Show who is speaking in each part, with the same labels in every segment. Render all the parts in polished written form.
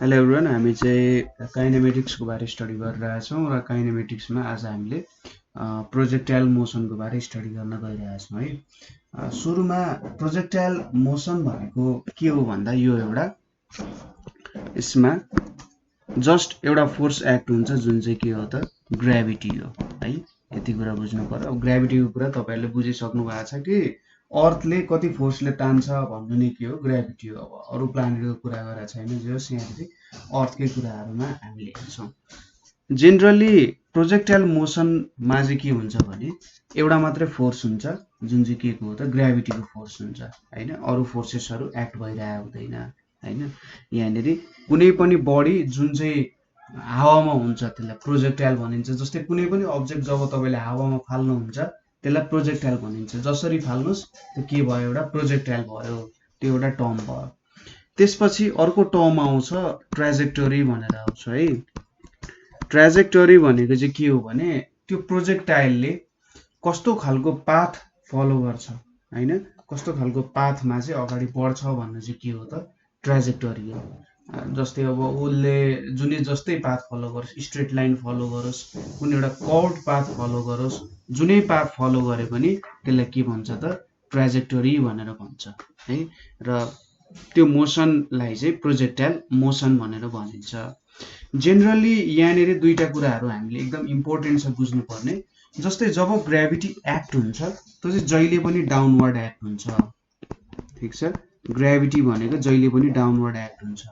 Speaker 1: Hello everyone, हामी चाहिँ काइनेमेटिक्सको बारे स्टडी गरिरहेछौँ र काइनेमेटिक्समा आज हामीले प्रोजेक्टाइल मोसनको बारे स्टडी गर्न गइरहेछौँ है। सुरुमा प्रोजेक्टाइल मोसन भनेको के हो भन्दा यो एउटा यसमा जस्ट एउटा फोर्स एक्ट हुन्छ जुन चाहिँ के हो त ग्राभिटी हो है। यति कुरा बुझ्नु पर्यो। अब ग्राभिटीको कुरा तपाईँहरूले बुझिसक्नु भएको छ कि अर्थले कति फोर्सले तान्छ भन्नु नै के हो ग्राभिटी हो। अब अरू प्लानेटको कुरा गरेर छैन, जे होस् यहाँनिर अर्थकै कुराहरूमा हामीले हेर्छौँ। जेनरली प्रोजेक्टाइल मोसनमा चाहिँ के हुन्छ भने एउटा मात्रै फोर्स हुन्छ जुन चाहिँ के को हो त ग्राभिटीको फोर्स हुन्छ हैन। अरू फोर्सेसहरू एक्ट भइरहेको हुँदैन हैन। यहाँनिर कुनै पनि बडी जुन चाहिँ हावामा हुन्छ त्यसलाई प्रोजेक्टाइल भनिन्छ। जस्तै कुनै पनि अब्जेक्ट जब तपाईँले हावामा फाल्नुहुन्छ त्यसलाई प्रोजेक्टाइल भनिन्छ। जसरी फाल्नुहोस् त्यो के भयो, एउटा प्रोजेक्टाइल भयो, त्यो एउटा टर्म भयो। त्यसपछि अर्को टर्म आउँछ ट्र्याजेक्टोरी भनेर आउँछ है। ट्र्याजेक्टोरी भनेको चाहिँ के हो भने त्यो प्रोजेक्टाइलले कस्तो खालको पाथ फलो गर्छ हैन, कस्तो खालको पाथमा चाहिँ अगाडि बढ्छ भन्ने चाहिँ के हो त ट्र्याजेक्टोरी हो। जस्तै अब उसले जुनै जस्तै पाथ फलो गरोस्, स्ट्रेट लाइन फलो गरोस्, कुनै एउटा कर्ड पाथ फलो गरोस्, जुनै पाथ फलो गरे पनि त्यसलाई के भन्छ त ट्र्याजेक्टोरी भनेर भन्छ है। र त्यो मोसनलाई चाहिँ प्रोजेक्टाइल मोसन भनेर भनिन्छ। जेनरली यहाँनिर दुईटा कुराहरू हामीले एकदम इम्पोर्टेन्ट छ बुझ्नुपर्ने। जस्तै जब ग्राभिटी एक्ट हुन्छ त्यो चाहिँ जहिले पनि डाउनवर्ड एक्ट हुन्छ, ठिक छ। ग्राभिटी भनेको जहिले पनि डाउनवर्ड एक्ट हुन्छ।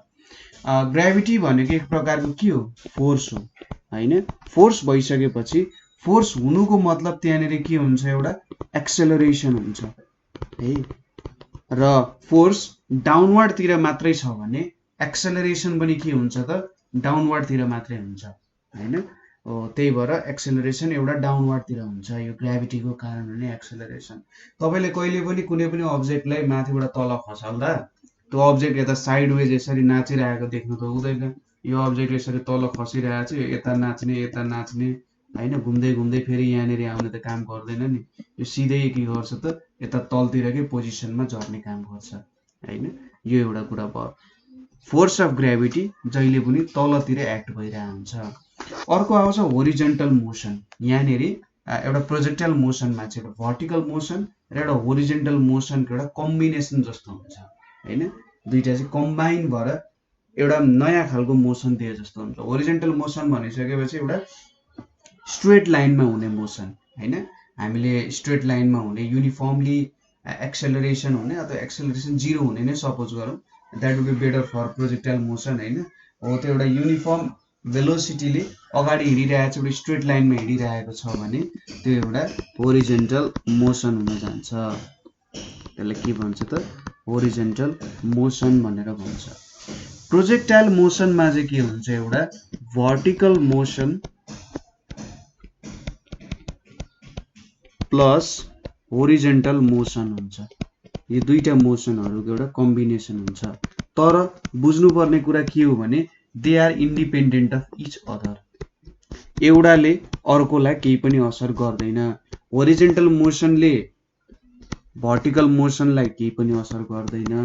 Speaker 1: ग्राभिटी भनेको एक प्रकारको के हो, फोर्स हो हैन। फोर्स भइसकेपछि फोर्स हुनुको मतलब त्यहाँनिर के हुन्छ, एउटा एक्सेलरेसन हुन्छ है। र फोर्स डाउनवर्डतिर मात्रै छ भने एक्सेलरेसन पनि के हुन्छ त डाउनवर्डतिर मात्रै हुन्छ हैन। त्यही भएर एक्सेलरेसन एउटा डाउनवर्डतिर हुन्छ। यो ग्राभिटीको कारण हुने एक्सेलरेसन। तपाईँले कहिले पनि कुनै पनि अब्जेक्टलाई माथिबाट तल खसाल्दा त्यो अब्जेक्ट यता साइडवेज यसरी नाचिरहेको देख्नु त हुँदैन। यो अब्जेक्ट यसरी तल खसिरहेको छ, यता नाच्ने हैन, घुम्दै घुम्दै फेरि यहाँनिर आउने त काम गर्दैन नि। यो सिधै के गर्छ त यता तलतिरकै पोजिसनमा झर्ने काम गर्छ हैन। यो एउटा कुरा भयो। फोर्स अफ ग्राभिटी जहिले पनि तलतिर एक्ट भइरहेको हुन्छ। अर्को आउँछ होरिजेन्टल मोसन। यहाँनिर एउटा प्रोजेक्टाइल मोसनमा चाहिँ एउटा भर्टिकल मोसन र एउटा होरिजेन्टल मोसनको एउटा कम्बिनेसन जस्तो हुन्छ हैन। दुईटा चाहिँ कम्बाइन भएर एउटा नयाँ खालको मोसन दिए जस्तो हुन्छ। होरिजेन्टल मोसन भनिसकेपछि एउटा स्ट्रेट लाइनमा हुने मोसन हैन। हामीले स्ट्रेट लाइनमा हुने युनिफर्मली एक्सेलरेसन हुने अथवा एक्सेलरेसन जिरो हुने नै सपोज गरौँ, that would be better for projectile motion हैन। हो त्यो एउटा युनिफर्म भेलोसिटीले अगाडि हिँडिरहेको छ, एउटा स्ट्रेट लाइनमा हिँडिरहेको छ भने त्यो एउटा होरिजेन्टल मोसन हुन जान्छ। त्यसलाई के भन्छ त होरिजेन्टल मोसन भनेर भन्छ। प्रोजेक्टाइल मोसनमा चाहिँ के हुन्छ, एउटा vertical motion plus horizontal motion हुन्छ। यो दुईटा मोसनहरूको एउटा कम्बिनेसन हुन्छ। तर बुझ्नुपर्ने कुरा के हो भने they are independent of each other. एउटाले अर्कोलाई केही पनि असर गर्दैन। होरिजेन्टल मोसनले भर्टिकल मोसनलाई केही पनि असर गर्दैन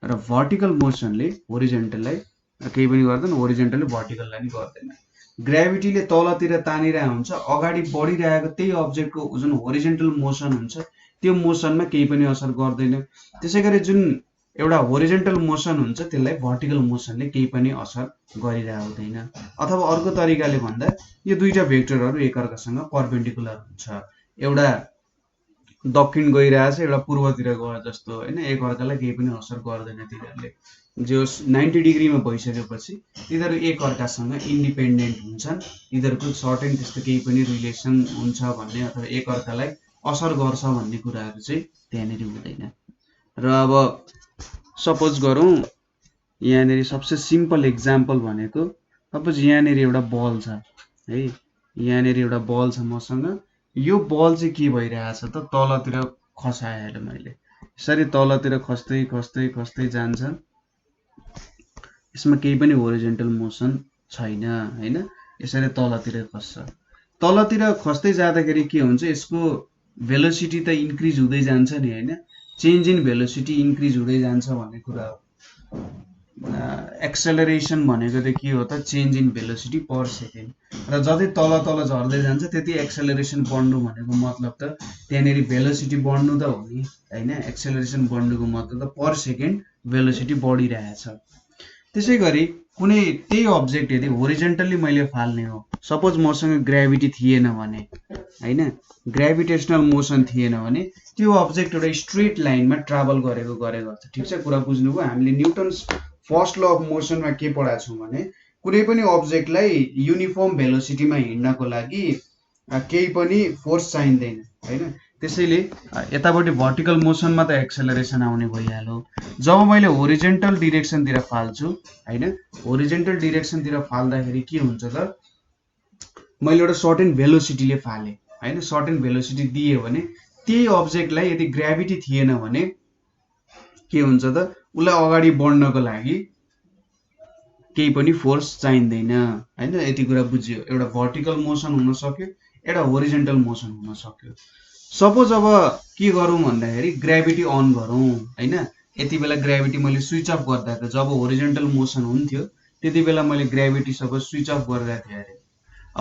Speaker 1: र भर्टिकल मोसनले होरिजेन्टललाई केही पनि गर्दैन, होरिजेन्टलले भर्टिकललाई पनि गर्दैन। ग्राभिटीले तलतिर तानिरहेको हुन्छ, अगाडि बढिरहेको त्यही अब्जेक्टको जुन होरिजेन्टल मोसन हुन्छ त्यो मोसनमा केही पनि असर गर्दैन। त्यसैगरी जुन एउटा होरिजेन्टल मोसन हुन्छ त्यसलाई भर्टिकल मोसनले केही पनि असर गरिरहेको हुँदैन। अथवा अर्को तरिकाले भन्दा यो दुईटा भेक्टरहरू एकअर्कासँग परपेन्डिकुलर हुन्छ। एउटा दक्षिण गइरहेछ, एउटा पूर्वतिर गए जस्तो हैन, एकअर्कालाई केही पनि असर गर्दैन तिनीहरूले। जो 90 डिग्रीमा भइसकेपछि तिनीहरू एकअर्कासँग इन्डिपेन्डेन्ट हुन्छन्। तिनीहरूको सर्टेन त्यस्तो केही पनि रिलेसन हुन्छ भन्ने अथवा एकअर्कालाई असर गर्छ भन्ने कुराहरू चाहिँ त्यहाँनिर हुँदैन। र अब सपोज गरौँ यहाँनिर सबसे सिम्पल एक्जाम्पल भनेको सपोज यहाँनिर एउटा बल छ है। यहाँनिर एउटा बल छ मसँग। यो बल चाहिँ के भइरहेछ त तलतिर खसाएँ मैले। यसरी तलतिर खस्दै खस्दै खस्दै जान्छ। यसमा केही पनि होरिजेन्टल मोसन छैन हैन। यसरी तलतिर खस्छ। तलतिर खस्दै जाँदाखेरि के हुन्छ, यसको भेलोसिटी त इन्क्रिज हुँदै जान्छ नि हैन। चेन्ज इन भेलोसिटी इन्क्रिज हुँदै जान्छ भन्ने कुरा हो। एक्सेलरेसन भनेको त के हो त change in velocity per second र जति तल तल झर्दै जान्छ त्यति एक्सेलरेसन बढ्नु भनेको मतलब त त्यहाँनेरि भेलोसिटी बढ्नु त हो नि हैन एक्सेलरेसन बढ्नुको मतलब त पर सेकेन्ड भेलोसिटी बढिरहेछ त्यसै गरी कुनै त्यही अब्जेक्ट यदि होरिजेन्टली मैले फाल्ने हो सपोज मसँग ग्रेभिटी थिएन भने हैन ग्रेभिटेसनल मोसन थिएन भने त्यो अब्जेक्ट एउटा स्ट्रेट लाइनमा ट्राभल गरेको गर्छ ठीक छ कुरा बुझ्नुभयो हामीले न्युटन्स फर्स्ट ल अफ मोसनमा के पढाएको छौं भने कुनै पनि अब्जेक्टलाई युनिफर्म भेलोसिटीमा हिड्नको लागि केही पनि फोर्स चाहिँदैन हैन त्यसैले यतापट्टि भर्टिकल मोसनमा त एक्सेलरेसन आउने भइहाल्यो जब मैले होरिजेन्टल डाइरेक्सनतिर फाल्छु हैन होरिजेन्टल डाइरेक्सनतिर फाल्दाखेरि के हुन्छ त मैले एउटा सर्टेन भेलोसिटीले फाले हैन सर्टेन भेलोसिटी दिए भने त्यही अब्जेक्टलाई यदि ग्रेभिटी थिएन भने के हुन्छ त उलाई अगाडि बढ्नको लागि केही पनि फोर्स चाहिँदैन हैन यति कुरा बुझियो एउटा भर्टिकल मोसन हुन सक्यो एउटा होरिजेन्टल मोसन हुन सक्यो सपोज अब के गरौँ भन्दाखेरि ग्रेभिटी अन गरौँ हैन यति बेला ग्रेभिटी मैले स्विच अफ गर्दा त जब होरिजेन्टल मोसन हुन्थ्यो त्यति बेला मैले ग्रेभिटी सपोज स्विच अफ गर्दा थिए अरे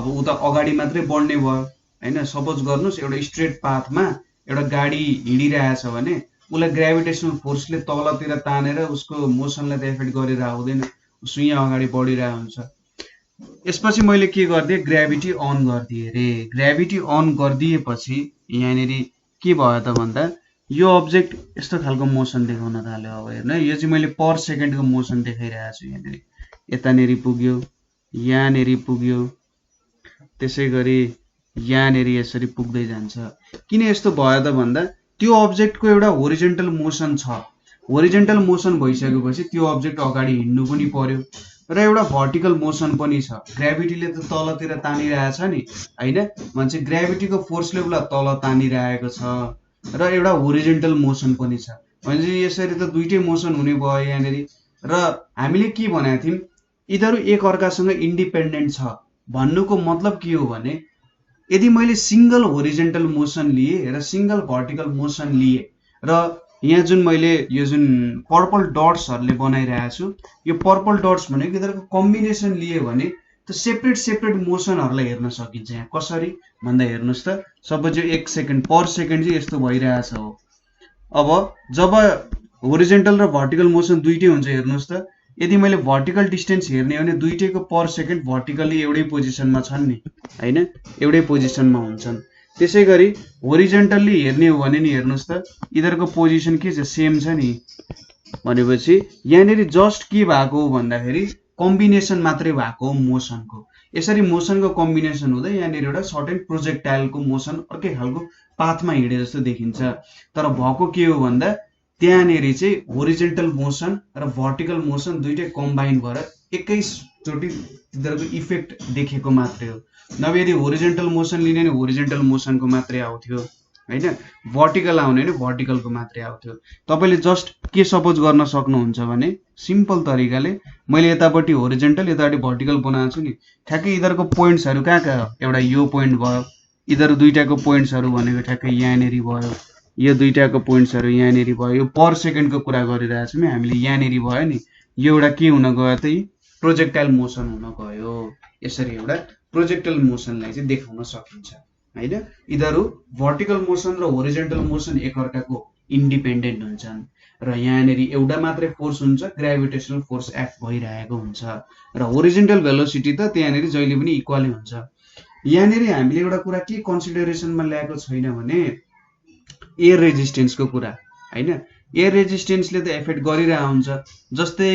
Speaker 1: अब उ त अगाडि मात्रै बढ्ने भयो हैन सपोज गर्नुस् एउटा स्ट्रेट पाथमा एउटा गाडी हिडिरहेछ भने उलाई ग्रेभिटेसनल फोर्सले तलतिर तानेर उसको मोसनलाई त इफेक्ट गरेर आउँदैन सुइया अगाडि बढिरहेको हुन्छ यसपछि मैले के गर्दिए ग्रेभिटी अन गर्दिए रे ग्रेभिटी अन गर्दिएपछि यहाँनेरि के भयो त भन्दा यो अब्जेक्ट यस्तो खालको मोसन देखाउन थाल्यो अब हेर्नु यो चाहिँ मैले पर सेकेन्डको मोसन देखाइरहेको छु यहाँनेरि यतानेरि पुग्यो यहाँनेरि पुग्यो त्यसै गरी यहाँनेरि यसरी पुग्दै जान्छ किन यस्तो भयो त भन्दा त्यो अब्जेक्टको एउटा होरिजेन्टल मोसन छ होरिजेन्टल मोसन भइसकेपछि त्यो अब्जेक्ट अगाडि हिड्नु पनि पर्यो र एउटा भर्टिकल मोसन पनि छ ग्रेभिटीले त तलतिर तानिरहेछ नि हैन भन्छ ग्रेभिटीको फोर्सले उलाई तल तानिरहेको छ र एउटा होरिजेन्टल मोसन पनि छ भने यसरी त दुईटै मोसन हुने भयो यहाँनेरि र हामीले के भनेका थियौं यिनीहरू एक अर्कासँग इन्डिपेन्डेन्ट छ भन्नुको मतलब के हो भने यदि मैले सिंगल होरिजेन्टल मोसन लिए र सिंगल भर्टिकल मोसन लिए र यहाँ जुन मैले यो जुन पर्पल डट्सहरुले बनाइरहेको छु यो पर्पल डट्स भनेको यिनीहरुको कम्बिनेसन लिए भने त सेपरेट मोसनहरुलाई हेर्न सकिन्छ यहाँ कसरी भन्दा हेर्नुस् त सपोज यो 1 सेकेन्ड पर सेकेन्ड चाहिँ यस्तो भइरहेछ हो अब जब होरिजेन्टल र भर्टिकल मोसन दुईटै हुन्छ हेर्नुस् त यदि मैले भर्टिकल डिस्टेन्स हेर्ने हो भने दुईटैको पर सेकेन्ड भर्टिकली एउटै पोजिसनमा छन् नि हैन एउटै पोजिसनमा हुन्छन् त्यसै गरी होरिजेन्टली हेर्ने हो भने नि हेर्नुस् त यिनीहरुको पोजिसन के छ सेम छ नि भनेपछि यहाँनेरि जस्ट के भएको हो भन्दाखेरि कम्बिनेसन मात्रै भएको हो मोसनको यसरी मोसनको कम्बिनेसन हुँदै यहाँनेरि एउटा सर्टेन प्रोजेक्टाइलको मोसन अर्कै खालको पाथमा हिडे जस्तो देखिन्छ तर भएको के हो भन्दा त्यहाँनेरि चाहिँ होरिजेन्टल मोसन र भर्टिकल मोसन दुईटै कम्बाइन भएर एकैचोटी यिनीहरुको इफेक्ट देखेको मात्रै हो नभए यदि होरिजेन्टल मोसन लिने भने होरिजेन्टल मोसनको मात्रै आउँथ्यो हैन भर्टिकल आउने भने भर्टिकलको मात्रै आउँथ्यो तपाईले जस्ट के सपोज गर्न सक्नुहुन्छ भने सिम्पल तरिकाले मैले यतापट्टि होरिजेन्टल यतापट्टि भर्टिकल बनाएको छु नि ठ्याक्कै यिनीहरुको पोइन्ट्सहरु कहाँ एउटा यो पोइन्ट भयो यिनीहरु दुईटाको पोइन्ट्सहरु भनेको ठ्याक्कै यहाँनेरि भयो यो दुईटाको पोइन्ट्सहरु यहाँनेरि भयो यो पर सेकेन्डको कुरा गरिरहेको छौं हामीले यहाँनेरि भयो नि यो एउटा के हुन गयो त प्रोजेक्टाइल मोसन हुन गयो यसरी एउटा प्रोजेक्टाइल मोसनलाई चाहिँ देखाउन सकिन्छ हैन यिनीहरु भर्टिकल मोसन र होरिजेन्टल मोसन एकअर्काको इन्डिपेन्डेन्ट हुन्छन् र यहाँनेरि एउटा मात्रै फोर्स हुन्छ ग्रेभिटेसनल फोर्स एक्ट भइरहेको हुन्छ र होरिजेन्टल भेलोसिटी त त्यहाँनेरि जहिले पनि इक्वली हुन्छ यहाँनेरि हामीले एउटा कुरा के कन्सिडरेसनमा ल्याएको छैन भने एयर रेजिस्टेन्सको कुरा हैन एयर रेजिस्टेन्सले त इफेक्ट गरिरहेको हुन्छ जस्तै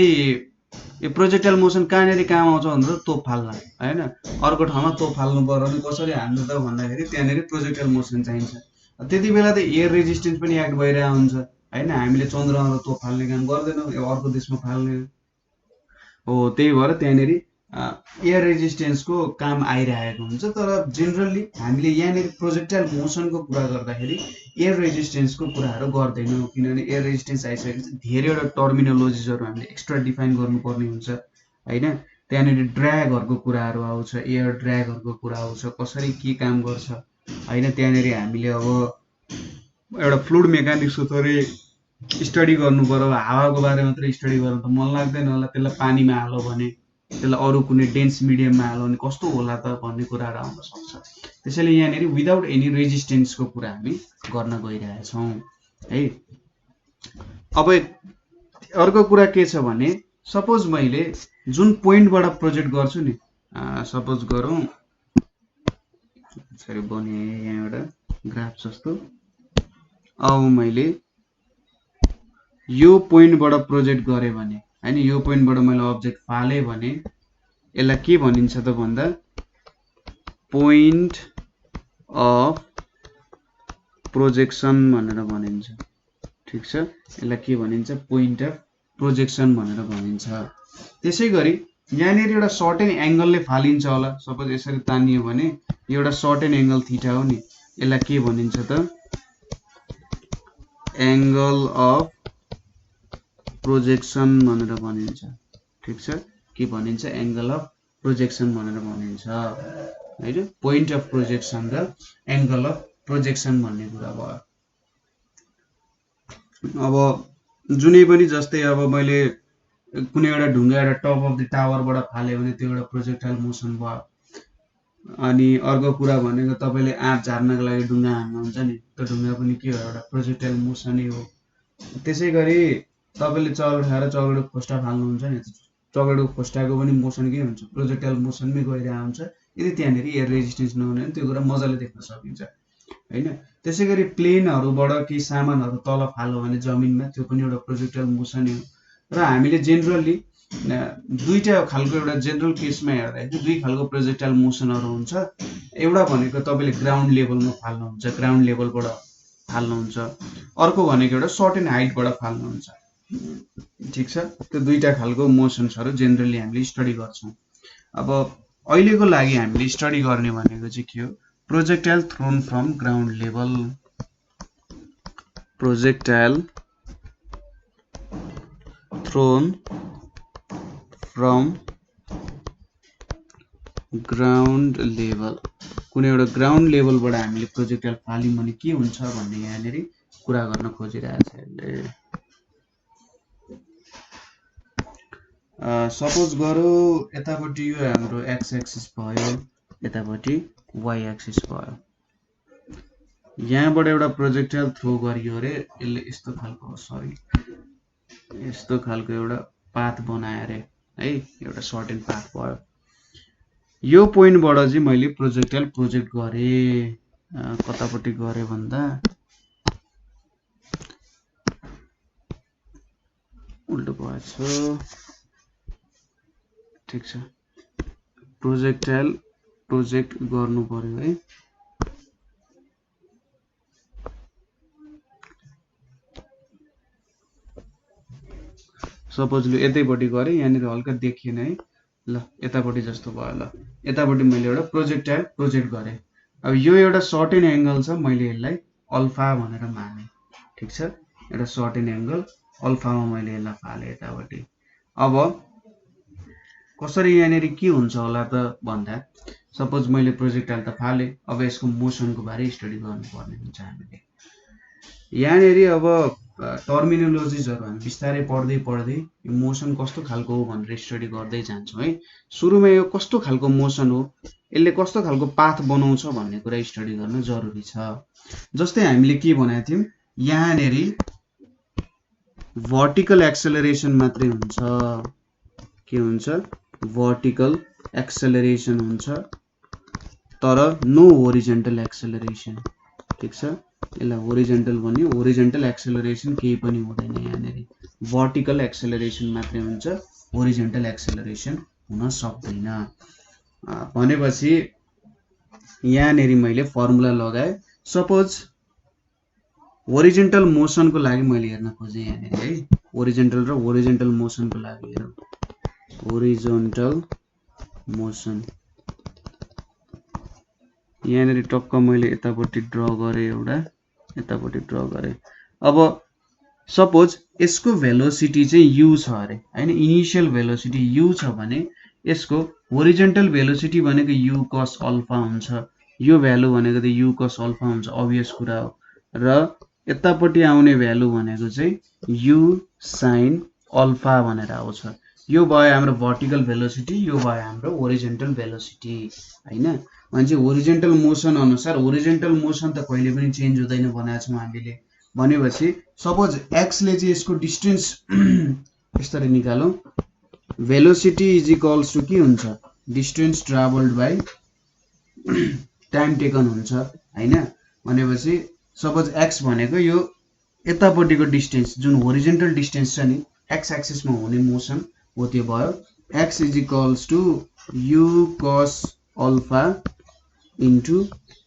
Speaker 1: यो प्रोजेक्टाइल मोसन कहाँनेरि काम आउँछ भन्दा तोप फाल्न हैन अर्को ठाउँमा तोप फाल्नु पर्यो भने कसरी हान्नु त भन्दाखेरि त्यहाँनेरि प्रोजेक्टाइल मोसन चाहिन्छ त्यति बेला त एयर रेजिस्टेन्स पनि एक्ट भइरहेको हुन्छ हैन हामीले चन्द्रमा तोप फाल्ने काम गर्दैनौं यो अर्को देशमा फाल्ने हो त्यही भएर त्यहाँनेरि एयर रेजिस्टेन्सको काम आइरहेको हुन्छ तर जेनरली हामीले यहाँनेरि प्रोजेक्टाइल मोसनको कुरा गर्दाखेरि एयर रेजिस्टेन्सको कुराहरु गर्दैनौं किनभने एयर रेजिस्टेन्स आइसकेपछि धेरैवटा टर्मिनोलोजिजहरु हामीले एक्स्ट्रा डिफाइन गर्नुपर्ने हुन्छ हैन त्यहाँनेरि ड्र्यागहरुको कुराहरु आउँछ एयर ड्र्यागहरुको कुरा आउँछ कसरी के काम गर्छ हैन त्यहाँनेरि हामीले अब एउटा फ्लुइड मेकानिक्सको थोरै स्टडी गर्नु पर्यो, हावाको बारेमा मात्रै स्टडी गर्नु त मन लाग्दैन होला। त्यसलाई पानीमा हाल्यो भने, त्यसलाई अरू कुनै डेन्स मिडियममा हाल्यो भने कस्तो होला त भन्ने कुराहरू आउन सक्छ। त्यसैले यहाँनिर विदाउट एनी रेजिस्टेन्सको कुरा हामी गर्न गइरहेछौँ है। अब अर्को कुरा के छ भने सपोज मैले जुन पोइन्टबाट प्रोजेक्ट गर्छु नि, सपोज गरौँ यसरी बने यहाँ एउटा ग्राफ जस्तो। अब मैले यो पोइन्टबाट प्रोजेक्ट गरेँ भने हैन, यो पोइन्टबाट मैले अब्जेक्ट फालेँ भने यसलाई के भनिन्छ त भन्दा पोइन्ट अफ प्रोजेक्सन भनेर भनिन्छ। ठिक छ, यसलाई के भनिन्छ पोइन्ट अफ प्रोजेक्सन भनेर भनिन्छ। त्यसै गरी यहाँनिर एउटा सर्टेन एंगलले फालिन्छ होला। सपोज यसरी तानियो भने एउटा सर्टेन एंगल थीटा हो नि, यसलाई के भनिन्छ त एंगल अफ प्रोजेक्सन भनेर भनिन्छ। ठीक छ, के भनिन्छ एंगल अफ प्रोजेक्सन भनेर भनिन्छ हैन। पोइन्ट अफ प्रोजेक्सन र एंगल अफ प्रोजेक्सन भन्ने कुरा भयो। अब जुनै पनि जस्तै अब मैले कुनै एउटा ढुङ्गा एउटा टप अफ द टावरबाट फाले भने त्यो एउटा प्रोजेक्टाइल मोसन भयो। अनि अर्को कुरा भनेको तपाईले आँप झार्नको लागि ढुङ्गा हान्नुहुन्छ नि, त्यो ढुङ्गा पनि के हो एउटा प्रोजेक्टाइल मोसनै हो। त्यसै गरी तपाईले चक्लेट खाएर चक्लेटको खोस्टा फाल्नुहुन्छ नि, चक्लेटको खोस्टाको पनि मोसन के हुन्छ प्रोजेक्टाइल मोसनमै गइरहेको हुन्छ। यदि त्यहाँनिर एयर रेजिस्टेन्स नहुने भने त्यो कुरा मजाले देख्न सकिन्छ हैन। त्यसै गरी प्लेनहरुबाट केही सामानहरु तल फाल्यो भने जमिनमा त्यो पनि एउटा प्रोजेक्टाइल मोसन हो। र हामीले जेनरली दुईटा खालको एउटा जेनरल केसमा हेर्दाखेरि दुई खालको प्रोजेक्टाइल मोसनहरु हुन्छ। एउटा भनेको तपाईले ग्राउन्ड लेभलमा फाल्नुहुन्छ, ग्राउन्ड लेभलबाट फाल्नुहुन्छ। अर्को भनेको एउटा सर्टेन हाइटबाट फाल्नुहुन्छ। ठीक छ, त्यो दुईटा खालको मोसन्सहरु जेनरली हामीले स्टडी गर्छौं। अब अहिलेको लागि हामीले स्टडी गर्ने भनेको चाहिँ के हो, projectile thrown from ground level. Projectile thrown from ground level. कुनै एउटा ग्राउन्ड लेभलबाट हामीले प्रोजेक्टाइल फाल्यौं भने के हुन्छ भन्ने यहाँनिर कुरा गर्न खोजिरहेछ यसले। सपोज गरौँ यतापट्टि यो हाम्रो एक्स एक्सिस भयो, यतापट्टि वाई एक्सिस भयो। यहाँबाट एउटा प्रोजेक्टाइल थ्रो गरियो रे, यसले यस्तो खालको यस्तो खालको एउटा पाथ बनायो रे है, एउटा सर्टेन पाथ भयो। यो पोइन्टबाट चाहिँ मैले प्रोजेक्टाइल प्रोजेक्ट गरे, कतापट्टि गरे भन्दा उल्टो भएछ। ठीक छ, प्रोजेक्टाइल प्रोजेक्ट गर्नु पर्यो है। सपोज लु यतैपट्टि गरे, यहाँनिर हल्का देखिएन है, ल यतापट्टि जस्तो भयो। ल यतापट्टि मैले एउटा प्रोजेक्टाइल प्रोजेक्ट गरे। अब यो एउटा सर्टेन एंगल छ, मैले यसलाई अल्फा भनेर माने। ठीक छ, एउटा सर्टेन एंगल अल्फामा मैले यसलाई फाले यतापट्टि। अब कसरी यहाँनिर के हुन्छ होला त भन्दा सपोज मैले प्रोजेक्टाइल त फाले, अब यसको मोसनको बारे स्टडी गर्नुपर्ने हुन्छ हामीले। यहाँनिर अब टर्मिनोलोजिजहरु हामी बिस्तारै पढ्दै पढ्दै यो मोसन कस्तो खालको हो भनेर स्टडी गर्दै जान्छौं है। सुरुमा यो कस्तो खालको मोसन हो, यसले कस्तो खालको पाथ बनाउँछ भन्ने कुरा स्टडी गर्न जरुरी छ। जस्तै हामीले के भनेको थियौं, यहाँनिर भर्टिकल एक्सेलरेसन मात्रै हुन्छ। के हुन्छ, भर्टिकल एक्सेलरेसन हुन्छ, तर नो होरिजन्टल एक्सेलरेसन। ठीक छ, यसलाई होरिजन्टल भन्यो, होरिजन्टल एक्सेलरेसन केही पनि हुँदैन। यहाँनिर भर्टिकल एक्सेलरेसन मात्रै हुन्छ, होरिजन्टल एक्सेलरेसन हुन सक्दैन। भनेपछि यहाँनिर मैले फर्मुला लगाए। सपोज होरिजन्टल मोसनको लागि मैले हेर्न खोजे यहाँनिर है, होरिजन्टल र होरिजन्टल मोसनको लागि हेरौँ। होरिजन्टल मोसन यहाँनिर टक्क मैले यतापट्टि ड्र गरे, एउटा यतापट्टि ड्र गरे। अब सपोज यसको भेलोसिटी चाहिँ u छ अरे हैन, इनिशियल भेलोसिटी u छ भने यसको होरिजन्टल भेलोसिटी भनेको u cos अल्फा हुन्छ। यो भ्यालु भनेको त u cos अल्फा हुन्छ, अभियस कुरा हो। र यतापट्टि आउने भ्यालु भनेको चाहिँ u sin अल्फा भनेर आउँछ। यो भयो हाम्रो भर्टिकल भेलोसिटी, यो भयो हाम्रो होरिजेन्टल भेलोसिटी हैन। भने चाहिँ होरिजेन्टल मोसन अनुसार, होरिजेन्टल मोसन त कहिले पनि चेन्ज हुँदैन भनेको छौं हामीले। भनेपछि सपोज x ले चाहिँ यसको डिस्टेन्स यसरी निकालौं, भेलोसिटी इज इक्वल्स टु के हुन्छ, distance travelled by time taken हुन्छ हैन। भनेपछि सपोज x भनेको यो यतापट्टिको डिस्टेन्स जुन होरिजेन्टल डिस्टेन्स छ नि, x एक्सिसमा हुने मोसन हो, त्यो भयो x is equals to u cos alpha into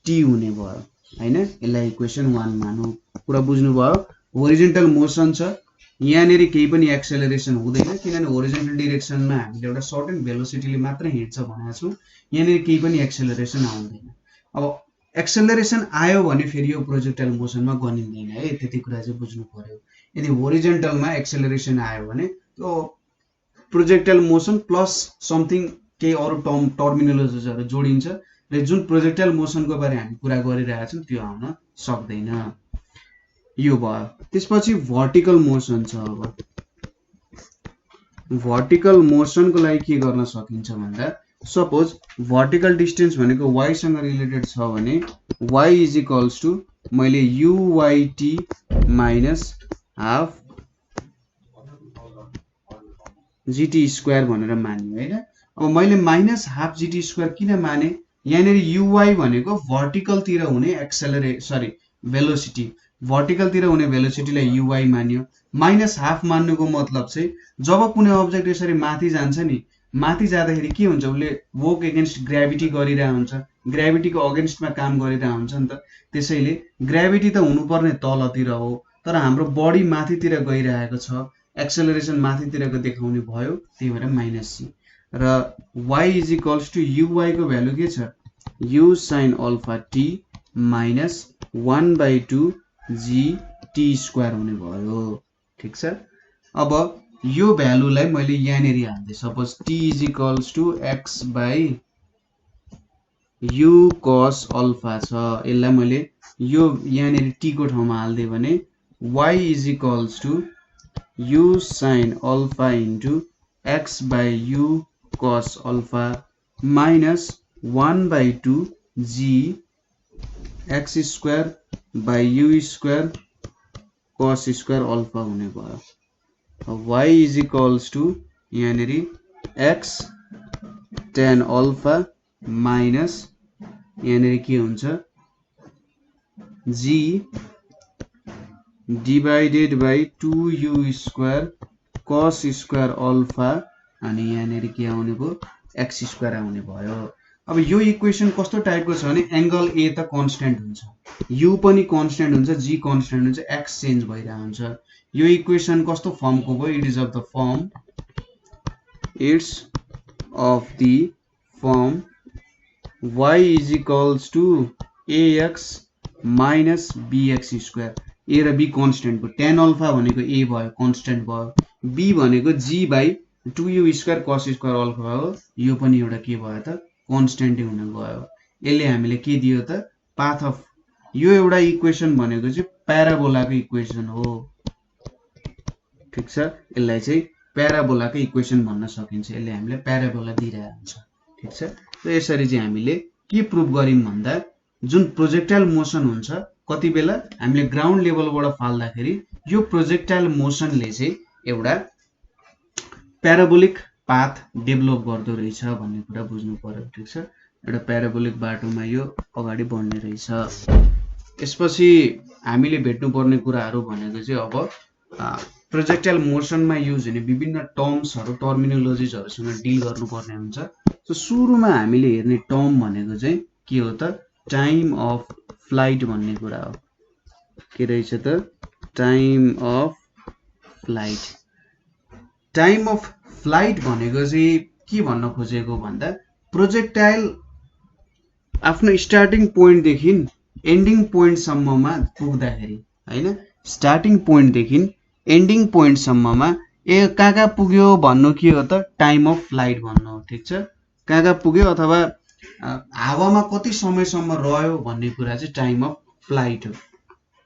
Speaker 1: t हुने भयो हैन। यसलाई इक्वेसन 1 मानौ। कुरा बुझ्नु भयो। होरिजेन्टल मोसन छ, यहाँनेरि केही पनि एक्सेलरेसन हुँदैन किनभने होरिजेन्टल डाइरेक्सनमा हामीले एउटा सर्टेन भेलोसिटीले मात्र हिँड्छ भनेको छौं। यहाँनेरि केही पनि एक्सेलरेसन आउँदैन। अब एक्सेलरेसन आयो भने फेरि यो प्रोजेक्टाइल मोसनमा गनिँदैन है, त्यति कुरा चाहिँ बुझ्नु पर्यो। यदि होरिजेन्टलमा एक्सेलरेसन आयो भने त्यो प्रोजेक्टाइल मोसन प्लस समथिङ केही अरु टर्मिनोलोजिजहरु जोडिन्छ र जुन प्रोजेक्टाइल मोसनको बारे हामी कुरा गरिरहेका छौं त्यो आउन सक्दैन। यो भयो। त्यसपछि भर्टिकल मोसन छ। अब भर्टिकल मोसनको लागि के गर्न सकिन्छ भन्दा, सपोज भर्टिकल डिस्टेन्स भनेको y सँग रिलेटेड छ भने y इज इक्वल्स टु मैले uyt minus half gt square भनेर मान्यो हैन। अब मैले माइनस हाफ gt स्क्वायर किन माने, यहाँनेरि uy भनेको भर्टिकल तिर हुने भेलोसिटी, भर्टिकल तिर हुने भेलोसिटीलाई uy मान्यो। माइनस हाफ मान्नुको मतलब चाहिँ जब कुनै अब्जेक्ट यसरी माथि जान्छ नि, माथि जाँदाखेरि के हुन्छ, उसले वर्क एगेन्स्ट ग्राभिटी गरिरहेको हुन्छ, ग्राभिटीको अगेन्स्टमा काम गरिरहेको हुन्छ नि त। त्यसैले ग्राभिटी त हुनुपर्ने तलतिर हो, तर हाम्रो बडी माथितिर गइरहेको छ, एक्सेलरेसन माथितिरको देखाउने भयो, त्यही भएर माइनस सी। र y is equals to uy को भ्यालु के छ, u sin alpha t minus 1/2 gt square हुने भयो। ठीक छ। अब यो भ्यालुलाई मैले यहाँनेरि हाल्दै, suppose t is equals to x by u cos alpha छ, यसलाई मैले यो यहाँनेरि t को ठाउँमा हाल्दै भने y is equals to u sin alpha into x by u cos alpha minus 1/2 g x square by u square cos square alpha हुने भयो। y इज इक्वल्स टु यहाँनेरि x tan अल्फा माइनस यहाँनेरि के हुन्छ g divided by 2u square cos square alpha अनि यहाँनेरि के आउने भयो, x स्क्वायर आउने भयो। अब यो इक्वेसन कस्तो टाइपको छ भने एंगल a त कन्स्टेन्ट हुन्छ, u पनि कन्स्टेन्ट हुन्छ, g कन्स्टेन्ट हुन्छ, x चेन्ज भइरहेको हुन्छ। यो इक्वेसन कस्तो फर्मको भयो, it is of the form, it's of the form y is equals to ax minus bx square. a र b कन्स्टेन्ट भयो, tan अल्फा भनेको a भयो, कन्स्टेन्ट भयो, b भनेको g by 2u square cos square alpha भयो, यो पनि एउटा के भयो त कन्स्टेन्टै हुन गयो। यसले हामीले के दियो त, पाथ अफ, यो एउटा इक्वेसन भनेको चाहिँ प्याराबोलाको इक्वेसन हो। ठीक छ, यसलाई चाहिँ प्याराबोलाको इक्वेसन भन्न सकिन्छ, यसले हामीलाई प्याराबोला दिइरहेको हुन्छ। ठीक छ। र यसरी चाहिँ हामीले के प्रुभ गर्यौं भन्दा, जुन प्रोजेक्टाइल मोसन हुन्छ कति बेला हामीले ग्राउन्ड लेभलबाट फाल्दाखेरि यो प्रोजेक्टाइल मोसनले चाहिँ एउटा प्याराबोलिक पाथ डेभलप गर्दो रहेछ भन्ने कुरा बुझ्नु पर्यो। ठीक छ। एउटा प्याराबोलिक बाटोमा यो अगाडि बढ्ने रहेछ। त्यसपछि हामीले भेट्नु पर्ने कुराहरू भनेको चाहिँ अब प्रोजेक्टाइल मोसनमा युज हुने विभिन्न टर्म्सहरू, टर्मिनोलोजिजहरुसँग डिल गर्नुपर्ने हुन्छ। सो सुरुमा हामीले हेर्ने टर्म भनेको चाहिँ के हो त, टाइम अफ फ्लाइट भन्ने कुरा हो। के रहेछ त, time of flight. Time of flight भनेको चाहिँ के भन्न खोजेको भन्दा, प्रोजेक्टाइल आफ्नो स्टार्टिङ पोइन्ट देखि एन्डिङ पोइन्ट सम्ममा पुग्दाखेरि हैन, स्टार्टिङ पोइन्ट देखि एन्डिङ पोइन्ट सम्ममा कहाँ पुग्यो भन्नु के हो त, टाइम अफ फ्लाइट भन्नु हो। ठीक छ। कहाँ पुग्यो अथवा हावामा कति समयसम्म रह्यो भन्ने कुरा चाहिँ टाइम अफ फ्लाइट हो।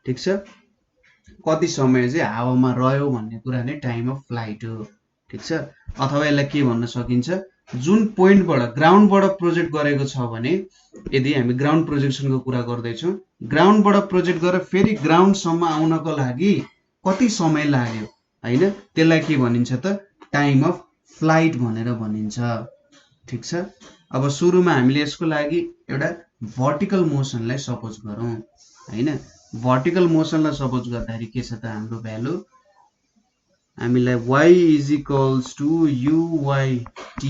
Speaker 1: ठीक छ। कति समय चाहिँ हावामा रह्यो भन्ने कुरा नै टाइम अफ फ्लाइट हो। ठिक छ, अथवा यसलाई के भन्न सकिन्छ, जुन पोइन्टबाट ग्राउन्डबाट प्रोजेक्ट गरेको छ भने, यदि हामी ग्राउन्ड प्रोजेक्सनको कुरा गर्दैछौँ, ग्राउन्डबाट प्रोजेक्ट गरेर फेरि ग्राउन्डसम्म आउनको लागि कति समय लाग्यो हैन, त्यसलाई के भनिन्छ त टाइम अफ फ्लाइट भनेर भनिन्छ। ठिक छ, अब सुरुमा हामीले यसको लागि एउटा भर्टिकल मोसनलाई सपोज गरौँ हैन। भर्टिकल मोसनलाई सपोज गर्दाखेरि के छ त हाम्रो भ्यालु, हामीलाई y is equals to uy_t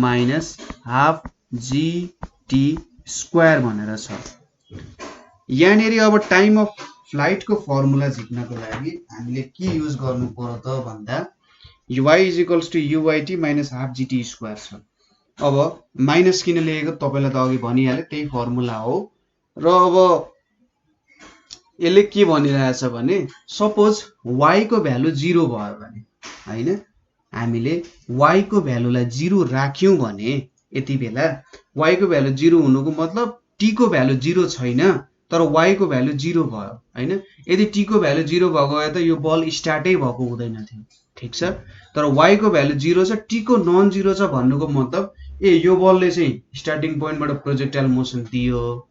Speaker 1: minus half gt square भनेर छ। यहाँनिर अब टाइम अफ फ्लाइटको फर्मुला झिक्नको लागि हामीले के युज गर्नु पर्यो त भन्दा y is equals to uy_t minus half gt square छ। अब माइनस किन लेखेको तपाईलाई त अघि भनिहाले, त्यही फर्मुला हो। र अब यसले के भनिरहेछ भने सपोज y को भ्यालु 0 भयो भने हैन, हामीले y को भ्यालुलाई 0 राख्यौं भने यति बेला y को भ्यालु 0 हुनुको मतलब t को भ्यालु 0 छैन तर y को भ्यालु 0 भयो हैन। यदि t को भ्यालु 0 भएको भए त यो बल स्टार्टै भएको हुँदैन थियो। ठिक छ, तर y को भ्यालु 0 छ, t को नन 0 छ भन्नुको मतलब यो बलले चाहिँ स्टार्टिङ पोइन्टबाट प्रोजेक्टाइल मोसन दियो,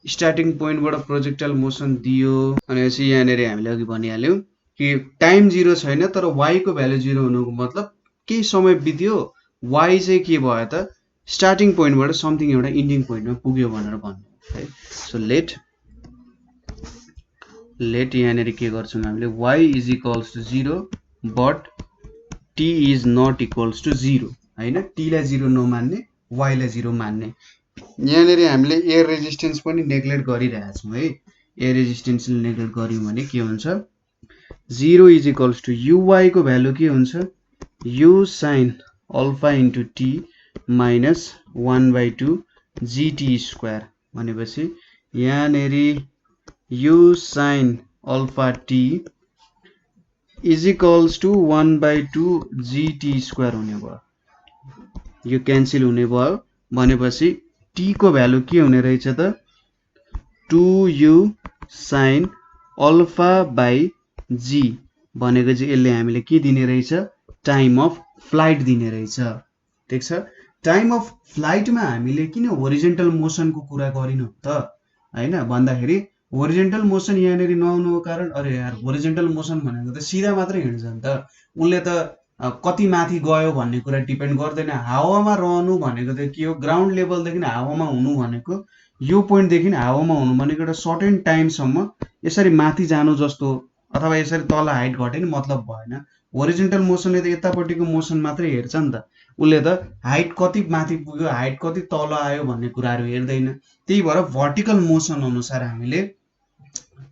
Speaker 1: स्टार्टिङ पोइन्टबाट प्रोजेक्टाइल मोसन दियो। भनेपछि यहाँनिर हामीले अघि भनिहाल्यौं कि टाइम 0 छैन तर y को भ्यालु 0 हुनुको मतलब केही समय बित्यो, y चाहिँ के भयो त स्टार्टिङ पोइन्टबाट समथिङ एउटा इन्डिङ पोइन्टमा पुग्यो भनेर भन्नु है। सो लेट यहाँनिर के गर्छौं हामीले y is equals to 0 but t is not equals to 0 हैन। t लाई 0 नमान्ने, y लाई 0 मान्ने। यहाँनिर हामीले एयर रेजिस्टेन्स पनि नेग्लेक्ट गरिरहेका छौं है। एयर रेजिस्टेन्स नेग्लेक्ट गर्यौं भने के हुन्छ, 0 इज इक्वल्स टु uy को भ्यालु के हुन्छ u sin alpha into t minus 1/2 gt square. भनेपछि यहाँनिर u sin alpha t is equals to 1/2 gt square हुने भयो। यो क्यान्सल हुने भयो भनेपछि t को भ्यालु के हुने रहेछ त 2u sin alpha by g भनेको चाहिँ यसले हामीले के दिने रहेछ टाइम अफ फ्लाइट दिने रहेछ। ठीक छ, टाइम अफ फ्लाइटमा हामीले किन होरिजेन्टल मोसनको कुरा गरिनु त हैन भन्दाखेरि होरिजेन्टल मोसन यहाँनिर नआउनुको कारण अरे यार होरिजेन्टल मोसन भनेको त सिधा मात्रै हिँड्छ नि त, उनले त कति माथि गयो भन्ने कुरा डिपेन्ड गर्दैन। हावामा रहनु भनेको त के हो, ग्राउन्ड लेभलदेखि हावामा हुनु भनेको यो पोइन्टदेखि हावामा हुनु भनेको एउटा सर्टेन टाइमसम्म यसरी माथि जानु जस्तो अथवा यसरी तल हाइट घटे नि मतलब भएन। होरिजेन्टल मोसनले त यतापट्टिको मोसन मात्रै हेर्छ नि त, उसले त हाइट कति माथि पुग्यो हाइट कति तल आयो भन्ने कुराहरू हेर्दैन। त्यही भएर भर्टिकल मोसन अनुसार हामीले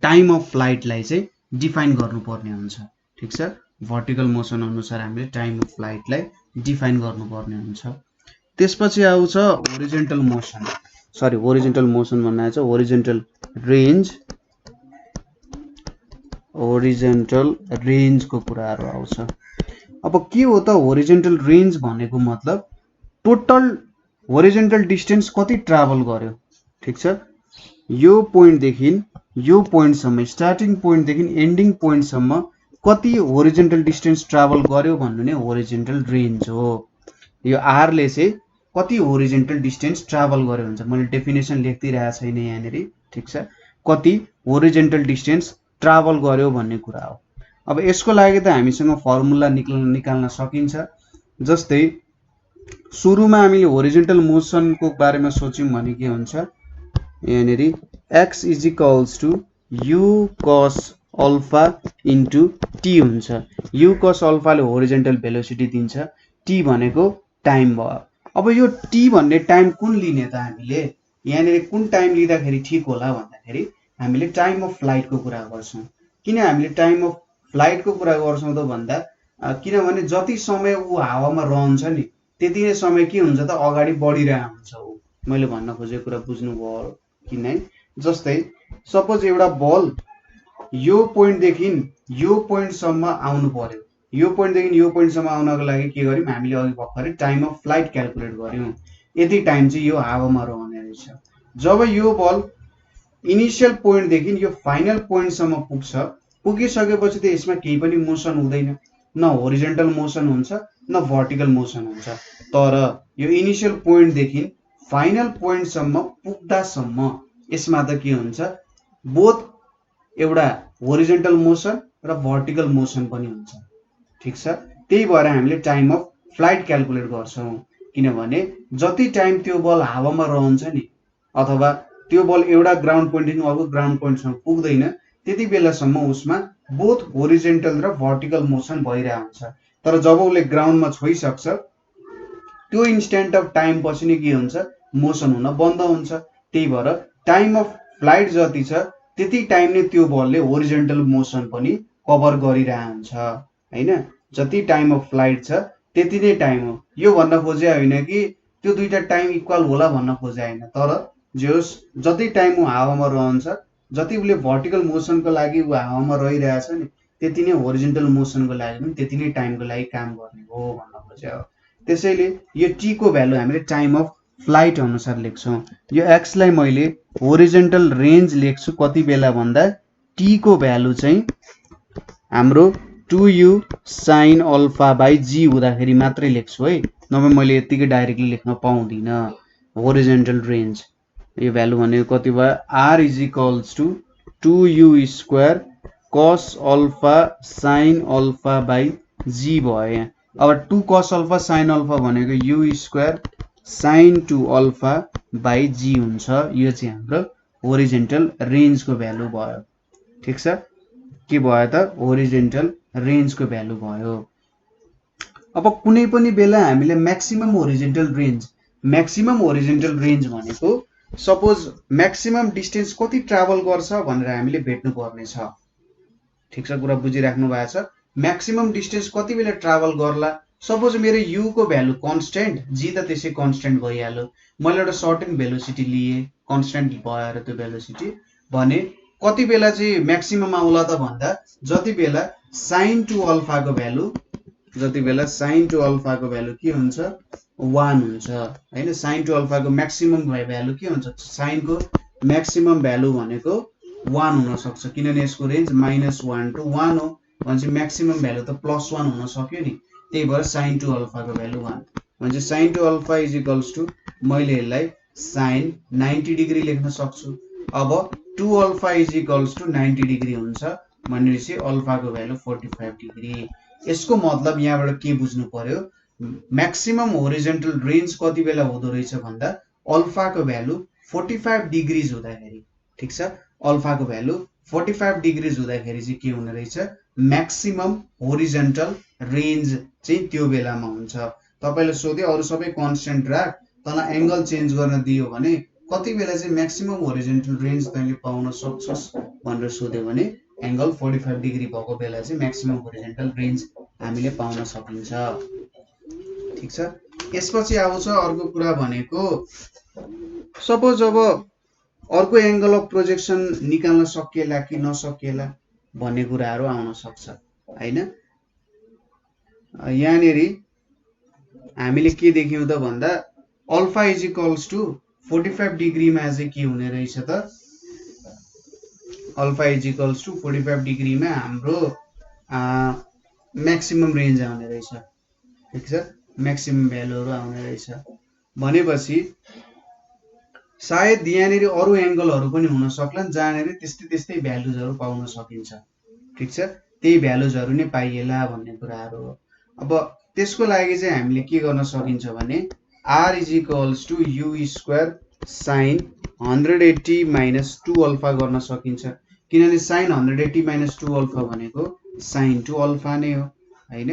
Speaker 1: टाइम अफ फ्लाइटलाई चाहिँ डिफाइन गर्नुपर्ने हुन्छ। ठिक छ, भर्टिकल मोसन अनुसार हामीले टाइम अफ फ्लाइटलाई डिफाइन गर्नुपर्ने हुन्छ। त्यसपछि आउँछ horizontal motion, sorry horizontal motion भन्नाले चाहिँ होरिजेन्टल रेन्ज, होरिजेन्टल रेन्जको कुराहरू आउँछ। अब के हो त होरिजेन्टल रेन्ज भनेको मतलब टोटल होरिजेन्टल डिस्टेन्स कति ट्राभल गर्यो। ठिक छ, यो पोइन्टदेखि यो पोइन्टसम्म स्टार्टिङ पोइन्टदेखि एन्डिङ पोइन्टसम्म कति होरिजेन्टल डिस्टेन्स ट्राभल गर्यो भन्नु नै होरिजेन्टल रेन्ज हो। यो आर ले चाहिँ कति होरिजेन्टल डिस्टेन्स ट्राभल गर्यो हुन्छ, मैले डेफिनेसन लेख्दिरहेको छैन यहाँनिर। ठिक छ, कति होरिजेन्टल डिस्टेन्स ट्राभल गर्यो भन्ने कुरा हो। अब यसको लागि त हामीसँग फर्मुला निकाल्न सकिन्छ। जस्तै सुरुमा हामीले होरिजेन्टल मोसनको बारेमा सोच्यौं भने के हुन्छ, यहाँनिर x is equals to u cos alpha into t हुन्छ। u cos अल्फाले होरिजेन्टल भेलोसिटी दिन्छ, t भनेको टाइम भयो। अब यो t भन्ने टाइम कुन लिने त हामीले, यहाँनिर कुन टाइम लिँदाखेरि ठिक होला भन्दाखेरि हामीले टाइम अफ फ्लाइटको कुरा गर्छौं। किन हामीले टाइम अफ फ्लाइटको कुरा गर्छौं त भन्दा किनभने जति समय ऊ हावामा रहन्छ नि त्यति नै समय के हुन्छ त अगाडि बढिरहेको हुन्छ ऊ। मैले भन्न खोजेको कुरा बुझ्नुभयो कि नै। जस्तै सपोज एउटा बल यो पोइन्टदेखि यो पोइन्टसम्म आउनु पर्यो, यो पोइन्टदेखि यो पोइन्टसम्म आउनको लागि के गर्यौं हामीले अघि भर्खरै टाइम अफ फ्लाइट क्याल्कुलेट गर्यौं। यति टाइम चाहिँ यो हावामा रहने रहेछ। जब यो बल इनिशियल पोइन्टदेखि यो फाइनल पोइन्टसम्म पुग्छ पुगिसकेपछि त यसमा केही पनि मोसन हुँदैन, न होरिजेन्टल मोसन हुन्छ न भर्टिकल मोसन हुन्छ। तर यो इनिशियल पोइन्टदेखि फाइनल पोइन्टसम्म पुग्दासम्म यसमा त के हुन्छ, बोथ एउटा होरिजेन्टल मोसन र भर्टिकल मोसन पनि हुन्छ। ठिक छ, त्यही भएर हामीले टाइम अफ फ्लाइट क्याल्कुलेट गर्छौँ, किनभने जति टाइम त्यो बल हावामा रहन्छ नि, अथवा त्यो बल एउटा ग्राउन्ड पोइन्टदेखि अर्को ग्राउन्ड पोइन्टसम्म पुग्दैन, त्यति बेलासम्म उसमा बोथ होरिजेन्टल र भर्टिकल मोसन भइरहेको हुन्छ। तर जब उसले ग्राउन्डमा छोइसक्छ त्यो इन्स्ट्यान्ट अफ टाइम पछि नै के हुन्छ, मोसन हुन बन्द हुन्छ। त्यही भएर टाइम अफ फ्लाइट जति छ त्यति टाइम नै त्यो बलले होरिजेन्टल मोसन पनि कभर गरिरहेको हुन्छ हैन। जति टाइम अफ फ्लाइट छ त्यति नै टाइम हो। यो भन्न खोजे होइन कि त्यो दुईटा टाइम इक्वल होला भन्न खोजे होइन, तर जे होस् जति टाइम ऊ हावामा रहन्छ, जति उसले भर्टिकल मोसनको लागि ऊ हावामा रहिरहेछ नि, त्यति नै होरिजेन्टल मोसनको लागि पनि त्यति नै टाइमको लागि काम गर्ने हो भन्न खोजे हो। त्यसैले यो टी को भ्यालु हामीले टाइम अफ फ्लाइट अनुसार लेख्छौँ। यो एक्स लाई मैले होरिजेन्टल रेन्ज लेख्छु कति बेला भन्दा टी को भ्यालु चाहिँ हाम्रो 2u sin अल्फा बाई जी हुँदाखेरि मात्रै लेख्छु है, नभए मैले यतिकै डाइरेक्टली लेख्न पाउँदिनँ। होरिजेन्टल रेन्ज यो भ्यालु भनेको कति भयो, r is equals to 2u square cos alpha sin alpha by g भयो यहाँ। अब 2 cos अल्फा sin अल्फा भनेको u square sin 2 alpha by g हुन्छ। यो चाहिँ हाम्रो होरिजेन्टल रेन्जको भ्यालु भयो। ठिक छ, के भयो त, होरिजेन्टल रेन्जको भ्यालु भयो। अब कुनै पनि बेला हामीले म्याक्सिमम होरिजेन्टल रेन्ज भनेको सपोज म्याक्सिमम डिस्टेन्स कति ट्राभल गर्छ भनेर हामीले भेट्नु पर्ने छ। ठिक छ, कुरा बुझिराख्नु भएको छ। म्याक्सिमम डिस्टेन्स कति बेला ट्राभल गर्ला, सपोज मेरो यु को भ्यालु कन्स्टेन्ट, जी त त्यसै कन्स्टेन्ट भइहाल्यो, मैले एउटा सर्टेन भेलोसिटी लिए, कन्स्टेन्ट भएर त्यो भेलोसिटी भने कति बेला चाहिँ म्याक्सिमम आउला त भन्दा जति बेला sin 2 अल्फाको भ्यालु के हुन्छ 1 हुन्छ हैन। sin 2 अल्फाको म्याक्सिमम भ्यालु के हुन्छ, sin को म्याक्सिमम भ्यालु भनेको 1 हुन सक्छ, किनभने यसको रेन्ज -1 to 1 हो भनेपछि म्याक्सिमम भ्यालु त +1 हुन सक्यो नि। त्यही भएर sin 2 अल्फाको भ्यालु 1 भनेपछि sin 2 alpha is equals to मैले यसलाई sin 90 डिग्री लेख्न सक्छु। अब 2 alpha is equals to 90 degree हुन्छ भनेपछि अल्फाको भ्यालु 45 डिग्री। यसको मतलब यहाँबाट के बुझ्नु पर्यो, म्याक्सिमम होरिजेन्टल रेन्ज कति बेला हुँदो रहेछ भन्दा अल्फाको भ्यालु 45 डिग्रीज हुँदाखेरि। ठिक छ, अल्फाको भ्यालु 45 डिग्रीज हुँदाखेरि चाहिँ के हुने रहेछ, म्याक्सिमम होरिजेन्टल रेन्ज चाहिँ त्यो बेलामा हुन्छ। तपाईले सोध्यो अरु सबै कन्स्टेन्ट राख, तँलाई एंगल चेन्ज गर्न दियो भने कति बेला चाहिँ म्याक्सिमम होरिजेन्टल रेन्ज तैँले पाउन सक्छस् भनेर सोध्यो भने एंगल 45 डिग्री भएको बेला चाहिँ म्याक्सिमम होरिजेन्टल रेन्ज हामीले पाउन सकिन्छ। ठीक छ, यसपछि आउँछ अर्को कुरा भनेको सपोज अब अर्को एंगल अफ प्रोजेक्सन निकाल्न सकिएला कि नसकिएला भन्ने कुराहरु आउन सक्छ हैन। यहाँनेरि हामीले के देख्यौं त भन्दा alpha is equals to 45 degree मा चाहिँ के हुने रहेछ त, alpha is equals to 45 degree मा हाम्रो म्याक्सिमम रेन्ज आउने रहेछ। ठीक छ, म्याक्सिमम भ्यालुहरु आउने रहेछ भनेपछि सायद यहाँनेरि अरु एंगलहरु पनि हुन सक्लान् जहाँनेरि त्यस्तै भ्यालुजहरु पाउन सकिन्छ। ठीक छ, त्यही भ्यालुजहरु नै पाइएला भन्ने कुराहरु हो। अब त्यसको लागि चाहिँ हामीले के गर्न सकिन्छ भने r is equals to u square sin 180 minus 2 alpha गर्न सकिन्छ, किनभने sin 180 माइनस 2 अल्फा भनेको sin 2 अल्फा नै हो हैन।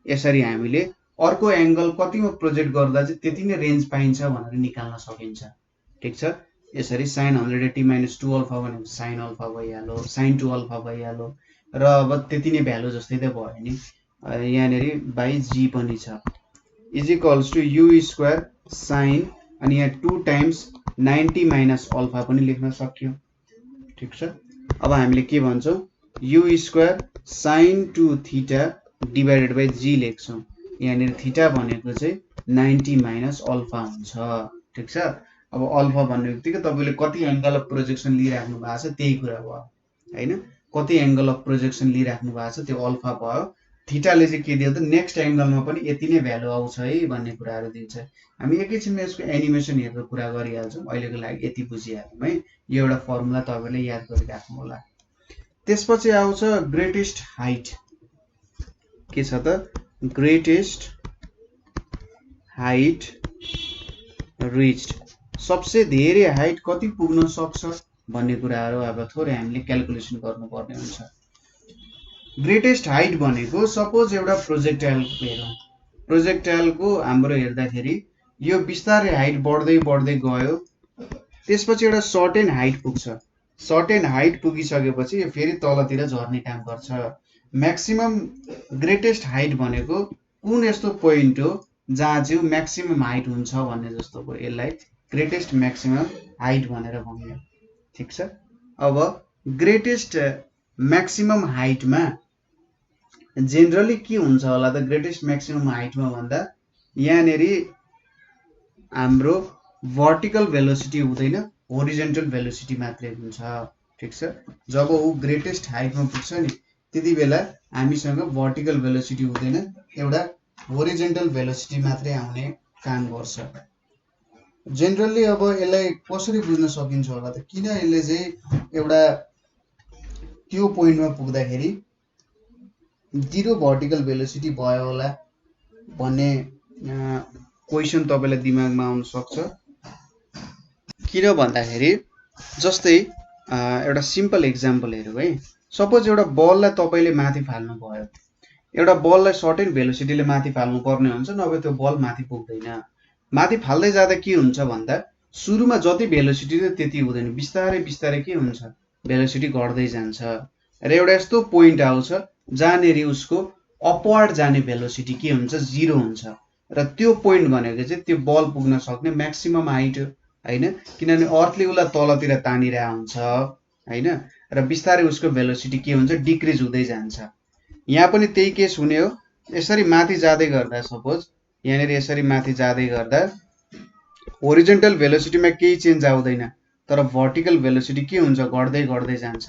Speaker 1: यसरी हामीले अर्को एंगल कतिमा प्रोजेक्ट गर्दा चाहिँ त्यति नै रेन्ज पाइन्छ भनेर निकाल्न सकिन्छ। ठीक छ, यसरी sin 180 माइनस 2 अल्फा भनेको sin अल्फा भइहाल्यो, sin 2 अल्फा भइहाल्यो र अब त्यति नै भ्यालु जस्तै त भयो नि। यहाँनेरि बाइ g पनि छ is equals to u square sin अनि यहाँ 2 टाइम्स 90 माइनस अल्फा पनि लेख्न सक्यो। ठीक छ, अब हामीले के भन्छौं u square sin 2 theta divided by g लेख्छौं। यहाँनेरि थीटा भनेको चाहिँ 90 माइनस अल्फा हुन्छ। ठीक छ, अब अल्फा भन्ने बित्तिकै तपाईले कति एंगल अफ प्रोजेक्सन लिइराख्नु भएको छ त्यही कुरा भयो हैन। कति एंगल अफ प्रोजेक्सन लिइराख्नु भएको छ त्यो अल्फा भयो। थीटाले चाहिँ के दियो त नेक्स्ट एंगलमा पनि यति नै भ्यालु आउँछ है भन्ने कुराहरु दिन्छ। हामी एकैछिनमा यसको एनिमेसन हेरेर कुरा गरिहाल्छौं। अहिलेको लागि यति बुझिहाल्यौं है। यो एउटा फर्मुला तपाईले याद गरिराख्नु होला। त्यसपछि आउँछ ग्रेटेस्ट हाइट। के छ त ग्रेटेस्ट हाइट रिच्ड। सबसे धेरै हाइट कति पुग्न सक्छ भन्ने कुराहरु अब थोरै हामीले क्याल्कुलेसन गर्नुपर्ने हुन्छ। ग्रेटेस्ट हाइट भनेको सपोज एउटा प्रोजेक्टाइल हेरौं। प्रोजेक्टाइलको हाम्रो हेर्दाखेरि यो बिस्तारै हाइट बढ्दै बढ्दै गयो। त्यसपछि एउटा सर्टेन हाइट पुग्छ। सर्टेन हाइट पुगिसकेपछि यो फेरि तलतिर झर्ने काम गर्छ। म्याक्सिमम ग्रेटेस्ट हाइट भनेको कुन यस्तो पोइन्ट हो जहाँ चाहिँ म्याक्सिमम हाइट हुन्छ भन्ने जस्तो हो। यसलाई ग्रेटेस्ट म्याक्सिमम हाइट भनेर भनियो। ठीक छ। अब ग्रेटेस्ट म्याक्सिमम हाइटमा जेनरली के हुन्छ होला त ग्रेटेस्ट म्याक्सिमम हाइटमा भन्दा यहाँनेरि हाम्रो भर्टिकल भेलोसिटी हुँदैन, होरिजेन्टल भेलोसिटी मात्रै हुन्छ। ठीक छ। जब ऊ ग्रेटेस्ट हाइटमा पुग्छ नि त्यति बेला हामीसँग भर्टिकल भेलोसिटी हुँदैन, एउटा होरिजेन्टल भेलोसिटी मात्रै आउने काम गर्छ। जेनरली अब यसलाई कसरी बुझ्न सकिन्छ होला त किन यसले चाहिँ एउटा त्यो पोइन्टमा पुग्दाखेरि जीरो भर्टिकल भेलोसिटी भयो होला भन्ने क्वेशन तपाईलाई दिमागमा आउन सक्छ। किन भन्दाखेरि जस्तै एउटा सिम्पल एक्जाम्पल हेरौँ है। सपोज एउटा बललाई तपाईले माथि फाल्नु भयो। एउटा बललाई सर्टेन भेलोसिटीले माथि फाल्नु पर्ने हुन्छ, नभए त्यो बल माथि पुग्दैन। माथि फाल्दै जाँदा के हुन्छ भन्दा सुरुमा जति भेलोसिटी थियो त्यति हुँदैन, बिस्तारै बिस्तारै के हुन्छ भेलोसिटी घट्दै जान्छ र एउटा यस्तो पोइन्ट आउँछ जहाँनेरि उसको अपवर्ड जाने भेलोसिटी के हुन्छ जीरो हुन्छ र त्यो पोइन्ट भनेको चाहिँ त्यो बल पुग्न सक्ने म्याक्सिमम हाइट हो हैन। किनभने अर्थले उसलाई तलतिर तानिरहेको हुन्छ हैन र बिस्तारै उसको भेलोसिटी के हुन्छ डिक्रिज हुँदै जान्छ। यहाँ पनि त्यही केस हुने हो। यसरी माथि जाँदै गर्दा सपोज यहाँनेरि यसरी माथि जाँदै गर्दा होरिजेन्टल भेलोसिटीमा केही चेन्ज आउँदैन, तर भर्टिकल भेलोसिटी के हुन्छ घट्दै घट्दै जान्छ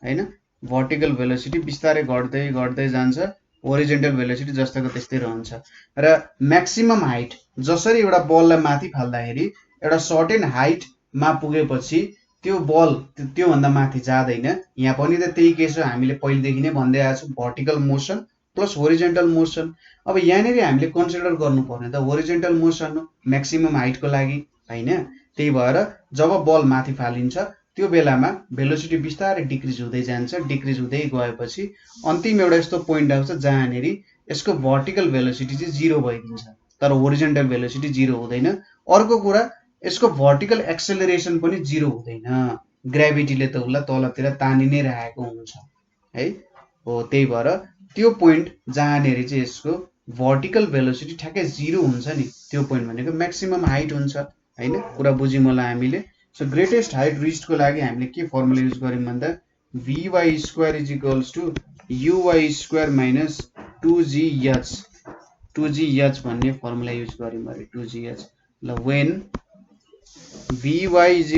Speaker 1: हैन। भर्टिकल भेलोसिटी बिस्तारै घट्दै घट्दै जान्छ, होरिजेन्टल भेलोसिटी जस्तोको त्यस्तै रहन्छ। र म्याक्सिमम हाइट जसरी एउटा बललाई माथि फाल्दाखेरि एउटा सर्टेन हाइटमा पुगेपछि त्यो बल त्योभन्दा माथि जाँदैन। यहाँ पनि त त्यही केस हो। हामीले पहिलेदेखि नै भन्दै आएको छौँ vertical motion plus horizontal motion. अब यहाँनेरि हामीले कन्सिडर गर्नुपर्ने त होरिजेन्टल मोसन हो म्याक्सिमम हाइटको लागि हैन। त्यही भएर जब बल माथि फालिन्छ त्यो बेलामा भेलोसिटी बिस्तारै डिक्रिज हुँदै जान्छ। डिक्रिज हुँदै गएपछि अन्तिम एउटा यस्तो पोइन्ट आउँछ जहाँनेरि यसको भर्टिकल भेलोसिटी चाहिँ जीरो भइदिन्छ, तर होरिजेन्टल भेलोसिटी जीरो हुँदैन। अर्को कुरा यसको भर्टिकल एक्सेलरेसन पनि जीरो हुँदैन। ग्राभिटीले त उसलाई तलतिर तानि नै राखेको हुन्छ है। हो त्यही भएर त्यो पोइन्ट जहाँनेरि चाहिँ यसको भर्टिकल भेलोसिटी ठ्याक्कै जीरो हुन्छ नि त्यो पोइन्ट भनेको म्याक्सिमम हाइट हुन्छ हैन। कुरा बुझ्यौँ होला हामीले। सो ग्रेटेस्ट हाइट रिच्डको लागि हामीले के फर्मुला युज गर्यौं भन्दा vy² = uy² minus 2gh 2gh भन्ने फर्मुला युज गर्यौं अरे 2gh। ल when vy =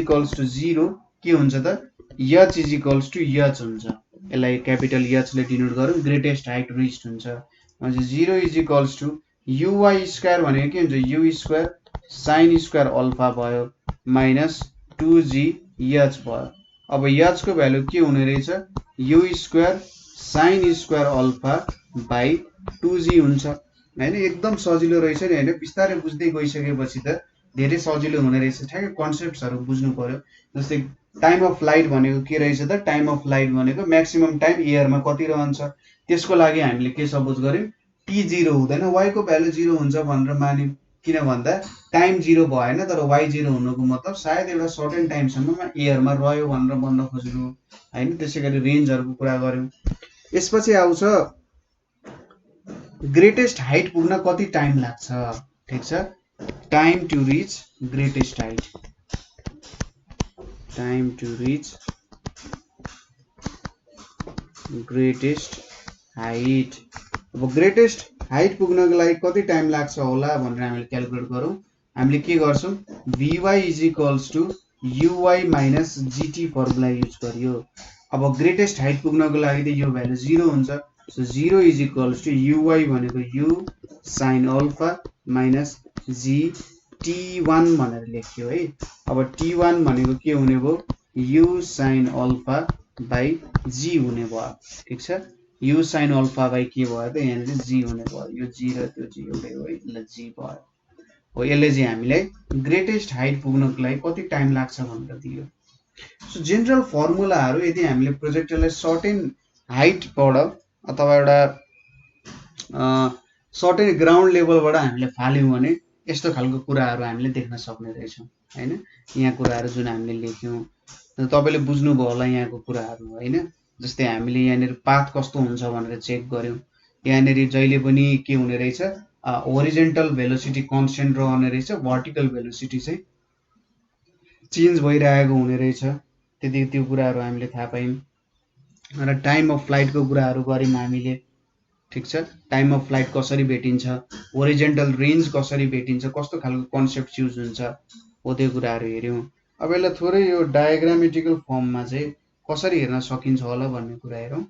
Speaker 1: 0 के हुन्छ त h = h हुन्छ। यसलाई क्यापिटल h ले डिनोट गरौँ। ग्रेटेस्ट हाइट रिच्ड हुन्छ। अनि 0 = uy² भनेको के हुन्छ u² sin² अल्फा भयो माइनस 2gh भयो। अब h को भ्यालु के हुने रहेछ u² sin² alpha by 2g हुन्छ हैन। एकदम सजिलो रहेछ नि हैन। बिस्तारै बुझ्दै गइसकेपछि त धेरै सजिलो हुने रहेछ। ठ्याक्कै कन्सेप्ट्सहरु बुझ्नु पर्यो। जस्तै टाइम अफ फ्लाइट भनेको के रहेछ त टाइम अफ फ्लाइट भनेको म्याक्सिमम टाइम एयरमा कति रहन्छ। त्यसको लागि हामीले के सपोज गर्यौं t 0 हुँदैन y को भ्यालु 0 हुन्छ भनेर मान्यौं। किन भन्दा टाइम 0 भएन तर y 0 हुनुको मतलब सायद एउटा सर्टेन टाइमसम्ममा एयरमा रह्यो भनेर भन्न खोज्नु हैन। त्यसैगरी रेन्जहरुको कुरा गर्यौं। यसपछि आउँछ ग्रेटेस्ट हाइट पुग्न कति टाइम लाग्छ। ठीक छ। Time to reach greatest height. Time to reach greatest height. अब ग्रेटेस्ट हाइट पुग्नको लागि कति टाइम लाग्छ होला भनेर हामीले क्याल्कुलेट गरौँ। हामीले के गर्छौं vy = uy - gt formula use गरियो। अब ग्रेटेस्ट हाइट पुग्नको लागि त यो भ्यालु 0 हुन्छ। So 0 is equals to uy भनेको u sin अल्फा माइनस g t1 भनेर लेख्यो है। अब t1 भनेको के हुने भयो u sin alpha by g हुने भयो। ठिक छ, u sin अल्फा बाई के भयो त यहाँनिर g हुने भयो। यो g र त्यो g एउटै हो है, ल g भयो हो। यसले चाहिँ हामीलाई ग्रेटेस्ट हाइट पुग्नको लागि कति टाइम लाग्छ भनेर दियो। सो जेनरल फर्मुलाहरू यदि हामीले प्रोजेक्टरलाई सर्टेन हाइटबाट अथवा एउटा सर्टेन ग्राउन्ड लेभलबाट हामीले फाल्यौँ भने यस्तो खालको कुराहरू हामीले देख्न सक्ने रहेछौँ हैन। यहाँ कुराहरू जुन हामीले लेख्यौँ तपाईँले बुझ्नुभयो होला यहाँको कुराहरू हैन। जस्तै हामीले यहाँनिर पाथ कस्तो हुन्छ भनेर चेक गर्यौँ। यहाँनिर जहिले पनि के हुने रहेछ होरिजेन्टल भेलोसिटी कन्स्टेन्ट रहने रहेछ, भर्टिकल भेलोसिटी चाहिँ चेन्ज भइरहेको हुने रहेछ। त्यति त्यो कुराहरू हामीले थाहा पायौँ र टाइम अफ फ्लाइटको कुराहरू गऱ्यौँ हामीले। ठिक छ, टाइम अफ फ्लाइट कसरी भेटिन्छ, होरिजेन्टल रेन्ज कसरी भेटिन्छ, कस्तो खालको कन्सेप्ट युज हुन्छ हो त्यो कुराहरू हेऱ्यौँ। अब यसलाई थोरै यो डायग्रामेटिकल फर्ममा चाहिँ कसरी हेर्न सकिन्छ होला भन्ने कुरा हेरौँ।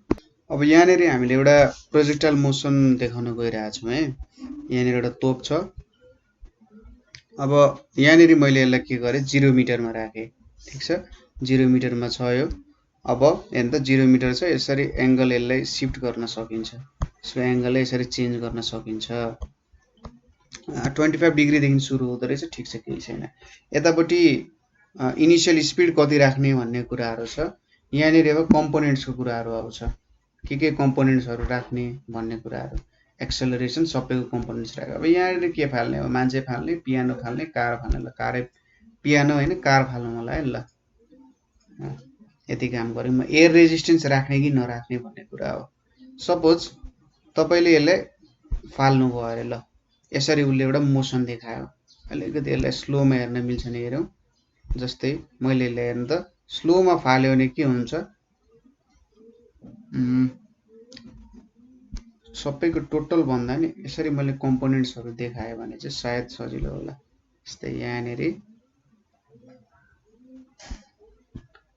Speaker 1: अब यहाँनिर हामीले एउटा प्रोजेक्टाइल मोसन देखाउन गइरहेछौँ है। यहाँनिर एउटा तोप छ। अब यहाँनिर मैले यसलाई के गरेँ 0 मिटरमा राखेँ। ठिक छ, 0 मिटरमा छ यो। अब हेर्नु त 0 मिटर छ, यसरी एङ्गल यसलाई सिफ्ट गर्न सकिन्छ। यसको एङ्गललाई यसरी चेन्ज गर्न सकिन्छ। 25 डिग्रीदेखि सुरु हुँदो रहेछ। ठिक छ, केही छैन। यतापट्टि इनिसियल स्पिड कति राख्ने भन्ने कुराहरू छ। यहाँनिर अब कम्पोनेन्ट्सको कुराहरू आउँछ, के कम्पोनेन्ट्सहरू राख्ने भन्ने कुराहरू, एक्सेलरेसन सबैको कम्पोनेन्ट्स राख्यो। अब यहाँनिर के फाल्ने हो, मान्छे फाल्ने, पियानो फाल्ने, कार फाल्ने। ल कारै पियानो होइन कार फाल्नु मलाई ल यति काम गऱ्यौँ। म एयर रेजिस्टेन्स राख्ने कि नराख्ने भन्ने कुरा हो। सपोज तपाईँले यसलाई फाल्नुभयो अरे, ल यसरी उसले एउटा मोसन देखायो। अलिकति यसलाई स्लोमा हेर्न मिल्छ नि हेरौँ। जस्तै मैले यसलाई हेर्नु त स्लोमा फाल्यो भने के हुन्छ, सबैको टोटल भन्दा नि यसरी मैले कम्पोनेन्ट्सहरू देखाएँ भने चाहिँ सायद सजिलो होला। जस्तै यहाँनिर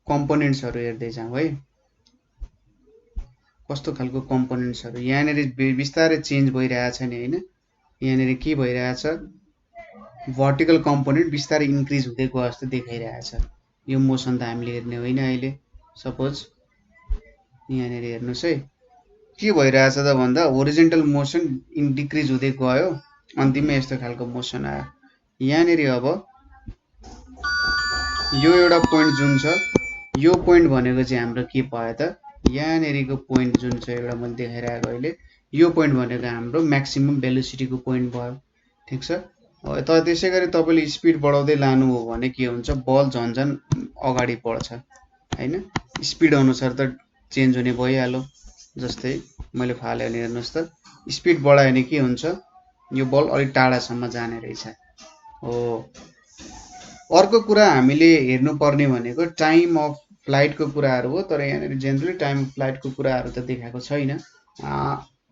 Speaker 1: कम्पोनेन्ट्सहरू हेर्दै जाउँ है, कस्तो खालको कम्पोनेन्ट्सहरू यहाँनिर बिस्तारै चेन्ज भइरहेछ नि हैन। यहाँनिर के भइरहेछ, भर्टिकल कम्पोनेन्ट बिस्तारै इन्क्रिज हुँदै गयो जस्तो देखाइरहेछ। यो मोसन त हामीले हेर्ने होइन अहिले। सपोज यहाँनिर हेर्नुहोस् है, के भइरहेछ त भन्दा होरिजेन्टल मोसन डिक्रिज हुँदै गयो, अन्तिममा यस्तो खालको मोसन आयो। यहाँनिर अब यो एउटा पोइन्ट जुन छ, यो पोइन्ट भनेको चाहिँ हाम्रो के भयो त, यहाँनिरको पोइन्ट जुन छ एउटा मैले देखाइरहेको अहिले, यो पोइन्ट भनेको हाम्रो म्याक्सिमम भेलोसिटीको पोइन्ट भयो। ठिक छ, त त्यसै गरी तपाईँले स्पिड बढाउँदै लानु हो भने के हुन्छ, बल झन्झन अगाडि बढ्छ हैन। स्पिड अनुसार त चेन्ज हुने भइहाल्यो। जस्तै मैले फाल्यो भने हेर्नुहोस् त, स्पिड बढायो भने के हुन्छ, यो बल अलिक टाढासम्म जाने रहेछ हो। अर्को कुरा हामीले हेर्नुपर्ने भनेको टाइम अफ फ्लाइटको कुराहरू हो। तर यहाँनिर जेनरली टाइम अफ फ्लाइटको कुराहरू त देखाएको छैन।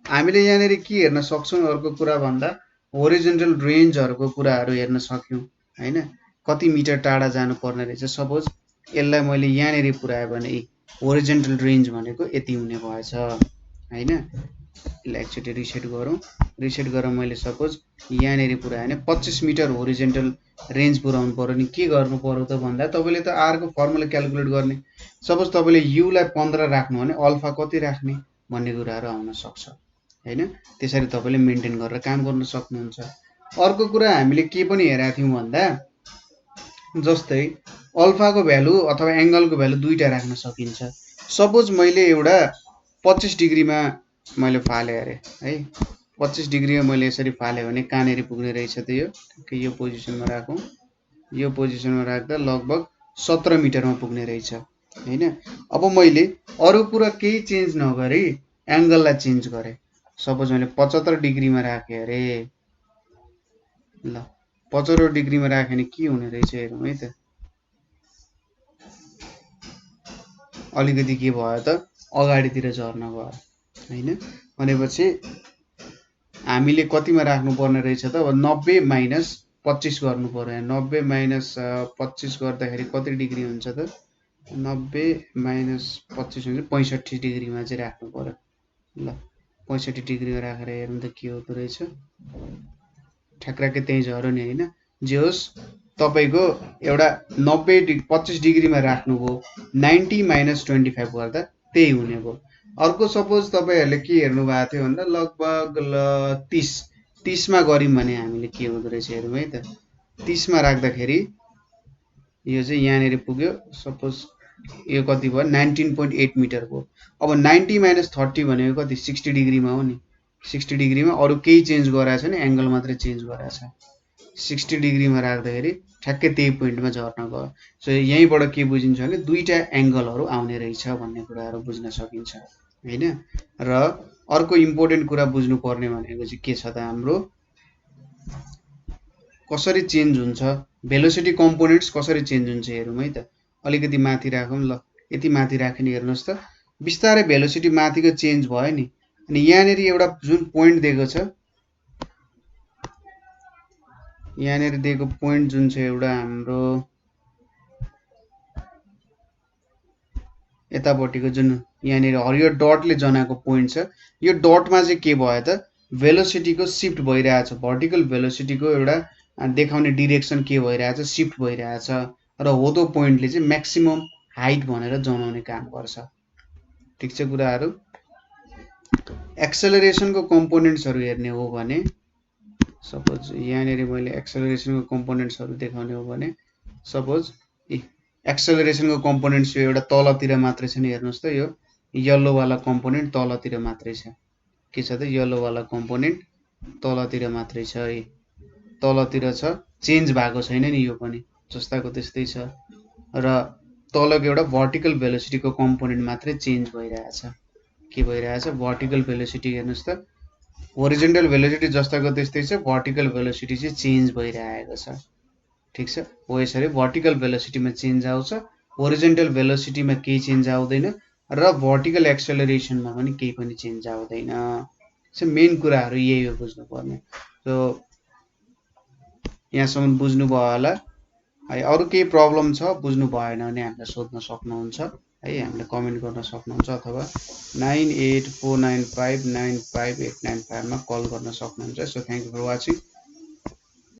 Speaker 1: हामीले यहाँनिर के हेर्न सक्छौँ अर्को कुरा भन्दा होरिजेन्टल रेन्जहरूको कुराहरू हेर्न सक्यौँ हैन। कति मिटर टाढा जानुपर्ने रहेछ। सपोज यसलाई मैले यहाँनिर पुऱ्याएँ भने होरिजेन्टल रेन्ज भनेको यति हुने भएछ हैन। यसलाई एकचोटि रिसेट गरौँ। रिसेट गरेर मैले सपोज यहाँनिर पुऱ्याएँ भने 25 मिटर होरिजेन्टल रेन्ज पुऱ्याउनु पर्यो नि के गर्नु पर्यो त भन्दा तपाईँले त आरको फर्मुला क्यालकुलेट गर्ने। सपोज तपाईँले युलाई 15 राख्नु भने अल्फा कति राख्ने भन्ने कुराहरू आउन सक्छ हैन। त्यसरी तपाईँले मेन्टेन गरेर काम गर्न सक्नुहुन्छ। अर्को कुरा हामीले के पनि हेरेका थियौँ भन्दा जस्तै अल्फाको भ्यालु अथवा एङ्गलको भ्यालु दुईटा राख्न सकिन्छ। सपोज मैले एउटा 25 डिग्रीमा मैले फालेँ अरे है, 25 डिग्रीमा मैले यसरी फालेँ भने कहाँनिर पुग्ने रहेछ त यो पोजिसनमा राखौँ। यो पोजिसनमा राख्दा लगभग 17 मिटरमा पुग्ने रहेछ हैन। अब मैले अरू कुरा केही चेन्ज नगरी एङ्गललाई चेन्ज गरेँ। सपोज मैले 75 डिग्रीमा राखेँ अरे, ल 75 डिग्रीमा राखेँ भने के हुने रहेछ हेरौँ है त। अलिकति के भयो त अगाडितिर झर्न गयो हैन। भनेपछि हामीले कतिमा राख्नुपर्ने रहेछ त, अब 90 माइनस 25 गर्नु पर्यो। 90 माइनस 25 गर्दाखेरि कति डिग्री हुन्छ त, 90 माइनस 25 हुन्छ 65 डिग्रीमा चाहिँ राख्नु पर्यो ल 65 डिग्रीमा राखेर हेर्नु त के हुँदो रहेछ ठ्याक्राकै त्यही झर्यो नि हैन जे होस् तपाईको एउटा 25 डिग्रीमा राख्नुभयो 90 माइनस 25 गर्दा त्यही हुने भयो अर्को सपोज तपाईहरुले के हेर्नु भएको थियो भन्दा लगभग 30 मा गर्यौं भने हामीले के हुँदो रहेछ हेरौँ है त 30 मा राख्दाखेरि यो चाहिँ यहाँनेरि पुग्यो सपोज यो कति भयो 19.8 मिटर भयो अब 90 माइनस 30 भनेको कति 60 डिग्रीमा हो नि 60 डिग्रीमा अरु केही चेन्ज गराएको छैन एंगल मात्रै चेन्ज गराएको छ 60 डिग्रीमा राख्दाखेरि ठ्याक्कै त्यही पोइन्टमा झर्न गयो सो यहीँबाट के बुझिन्छ भने दुईटा एंगलहरु आउने रहेछ भन्ने कुराहरु बुझ्न सकिन्छ हैन र अर्को इम्पोर्टेन्ट कुरा बुझ्नु पर्ने भनेको चाहिँ के छ त हाम्रो कसरी चेन्ज हुन्छ भेलोसिटी कम्पोनेन्ट्स कसरी चेन्ज हुन्छ हेरौँ है त अलिकति माथि राखौँ ल यति माथि राख्ने हेर्नुस् त बिस्तारै भेलोसिटी माथिको चेन्ज भयो नि अनि यहाँनेरि एउटा जुन पोइन्ट दिएको छ यहाँनेरि दिएको पोइन्ट जुन छ एउटा हाम्रो यतापट्टिको जुन यहाँनेरि हरियो डटले जनाएको पोइन्ट छ यो डटमा चाहिँ के भयो त भेलोसिटीको शिफ्ट भइरहेछ भर्टिकल भेलोसिटीको एउटा देखाउने डाइरेक्सन के भइरहेछ शिफ्ट भइरहेछ र हो त्यो पोइन्टले चाहिँ म्याक्सिमम हाइट भनेर जनाउने काम गर्छ ठीक छ कुराहरु एक्सेलरेसनको कम्पोनेन्ट्सहरु हेर्ने हो भने सपोज यहाँनेरि मैले एक्सेलरेसनको कम्पोनेन्ट्सहरु देखाउने हो भने सपोज एक्सेलरेसनको कम्पोनेन्ट्स यो एउटा तलतिर मात्रै छ नि हेर्नुस् त यो येलो वाला कम्पोनेन्ट तलतिर मात्रै छ के छ त येलो वाला कम्पोनेन्ट तलतिर मात्रै छ है तलतिर छ चेन्ज भएको छैन नि यो पनि जस्ताको त्यस्तै छ र तलको एउटा भर्टिकल भेलोसिटीको कम्पोनेन्ट मात्रै चेन्ज भइरहेछ के भइरहेछ भर्टिकल भेलोसिटी हेर्नुस् त होरिजोन्टल भेलोसिटी जस्ताको त्यस्तै छ भर्टिकल भेलोसिटी चाहिँ चेन्ज भइरहेको छ ठीक छ हो यसरी भर्टिकल भेलोसिटीमा चेन्ज आउँछ होरिजोन्टल भेलोसिटीमा केही चेन्ज आउँदैन र भर्टिकल एक्सेलरेसनमा पनि केही पनि चेन्ज आउँदैन सो मेन कुराहरु यही हो बुझ्नु पर्ने सो यहाँसम्म बुझ्नु भयो होला है अरु केही प्रब्लम छ बुझ्नु भएन भने हामीलाई सोध्न सक्नुहुन्छ है हामीले कमेन्ट गर्न सक्नुहुन्छ अथवा 9849595895 मा कल गर्न सक्नुहुन्छ so thank you for watching